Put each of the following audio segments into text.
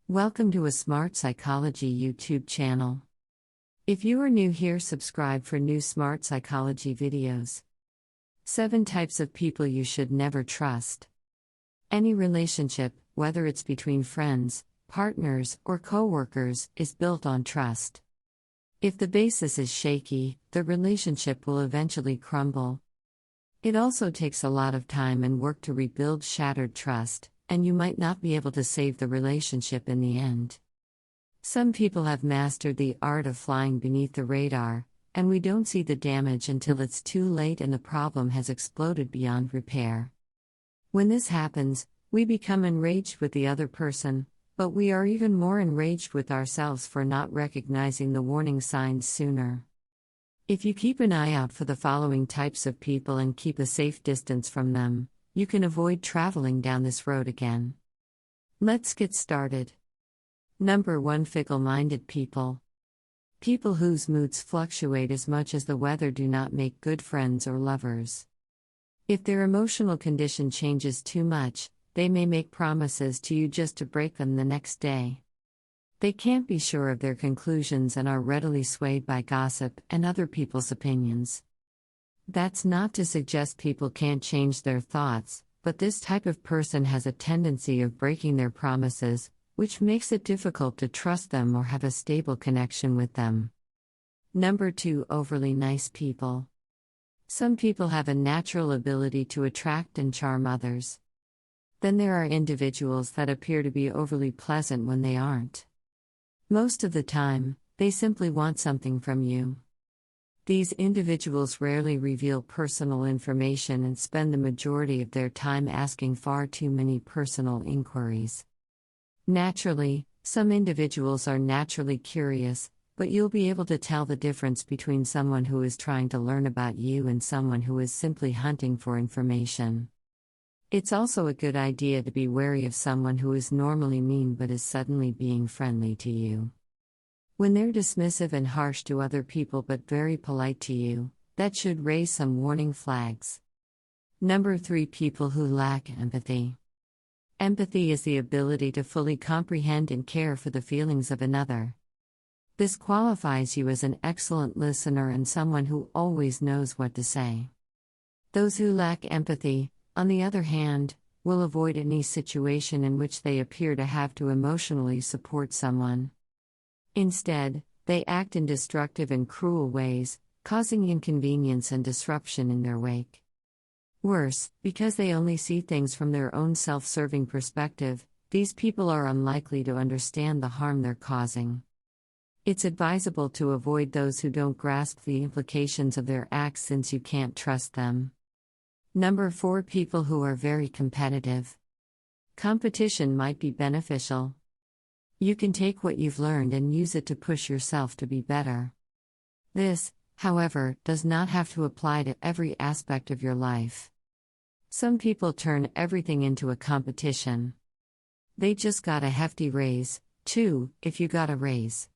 Welcome to a Smart Psychology YouTube channel. If you are new here, subscribe for new Smart Psychology videos. 7 types of people you should never trust. Any relationship, whether it's between friends, partners, or co-workers, is built on trust. If the basis is shaky, the relationship will eventually crumble. It also takes a lot of time and work to rebuild shattered trust, and you might not be able to save the relationship in the end. Some people have mastered the art of flying beneath the radar, and we don't see the damage until it's too late and the problem has exploded beyond repair. When this happens, we become enraged with the other person, but we are even more enraged with ourselves for not recognizing the warning signs sooner. If you keep an eye out for the following types of people and keep a safe distance from them, you can avoid traveling down this road again. Let's get started. Number 1. Fickle-minded people. People whose moods fluctuate as much as the weather do not make good friends or lovers. If their emotional condition changes too much, they may make promises to you just to break them the next day. They can't be sure of their conclusions and are readily swayed by gossip and other people's opinions. That's not to suggest people can't change their thoughts, but this type of person has a tendency of breaking their promises, which makes it difficult to trust them or have a stable connection with them. Number 2. Overly nice people. Some people have a natural ability to attract and charm others. Then there are individuals that appear to be overly pleasant when they aren't. Most of the time, they simply want something from you. These individuals rarely reveal personal information and spend the majority of their time asking far too many personal inquiries. Naturally, some individuals are naturally curious, but you'll be able to tell the difference between someone who is trying to learn about you and someone who is simply hunting for information. It's also a good idea to be wary of someone who is normally mean but is suddenly being friendly to you. When they're dismissive and harsh to other people but very polite to you, that should raise some warning flags. Number 3. People who lack empathy. Empathy is the ability to fully comprehend and care for the feelings of another. This qualifies you as an excellent listener and someone who always knows what to say. Those who lack empathy, on the other hand, will avoid any situation in which they appear to have to emotionally support someone. Instead, they act in destructive and cruel ways, causing inconvenience and disruption in their wake. Worse, because they only see things from their own self-serving perspective, these people are unlikely to understand the harm they're causing. It's advisable to avoid those who don't grasp the implications of their acts since you can't trust them. Number 4. People who are very competitive. Competition might be beneficial. You can take what you've learned and use it to push yourself to be better. This, however, does not have to apply to every aspect of your life. Some people turn everything into a competition. They just got a hefty raise, too, if you got a raise.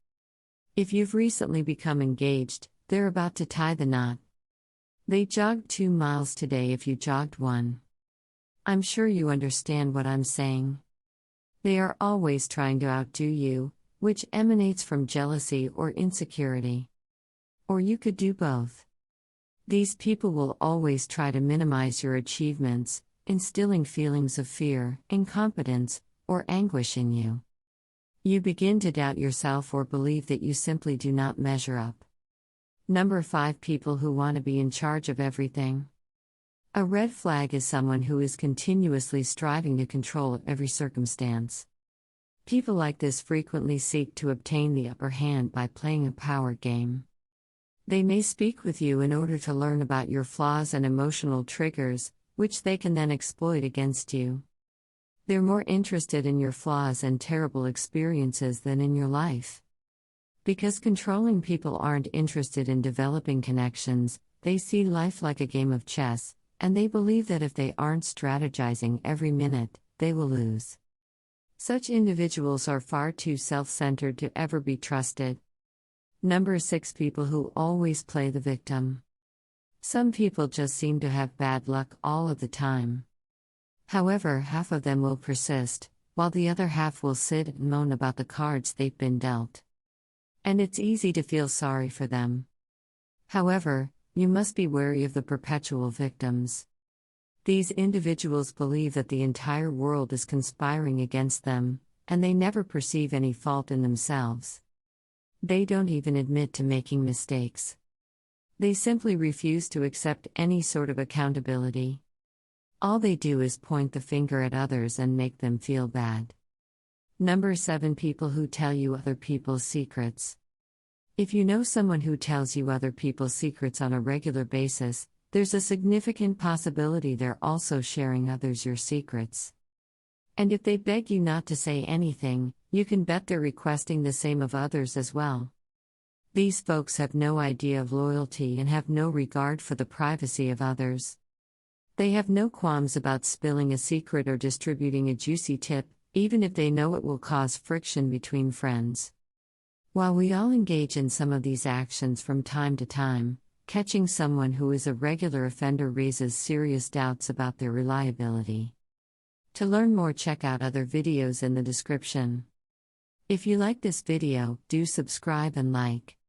If you've recently become engaged, they're about to tie the knot. They jogged 2 miles today if you jogged 1. I'm sure you understand what I'm saying. They are always trying to outdo you, which emanates from jealousy or insecurity. Or you could do both. These people will always try to minimize your achievements, instilling feelings of fear, incompetence, or anguish in you. You begin to doubt yourself or believe that you simply do not measure up. Number 5. People who want to be in charge of everything. A red flag is someone who is continuously striving to control every circumstance. People like this frequently seek to obtain the upper hand by playing a power game. They may speak with you in order to learn about your flaws and emotional triggers, which they can then exploit against you. They're more interested in your flaws and terrible experiences than in your life. Because controlling people aren't interested in developing connections, they see life like a game of chess, and they believe that if they aren't strategizing every minute, they will lose. Such individuals are far too self-centered to ever be trusted. Number 6. People who always play the victim. Some people just seem to have bad luck all of the time. However, half of them will persist, while the other half will sit and moan about the cards they've been dealt. And it's easy to feel sorry for them. However, you must be wary of the perpetual victims. These individuals believe that the entire world is conspiring against them, and they never perceive any fault in themselves. They don't even admit to making mistakes. They simply refuse to accept any sort of accountability. All they do is point the finger at others and make them feel bad. Number 7. People who tell you other people's secrets. If you know someone who tells you other people's secrets on a regular basis, there's a significant possibility they're also sharing others your secrets. And if they beg you not to say anything, you can bet they're requesting the same of others as well. These folks have no idea of loyalty and have no regard for the privacy of others. They have no qualms about spilling a secret or distributing a juicy tip, even if they know it will cause friction between friends. While we all engage in some of these actions from time to time, catching someone who is a regular offender raises serious doubts about their reliability. To learn more, check out other videos in the description. If you like this video, do subscribe and like.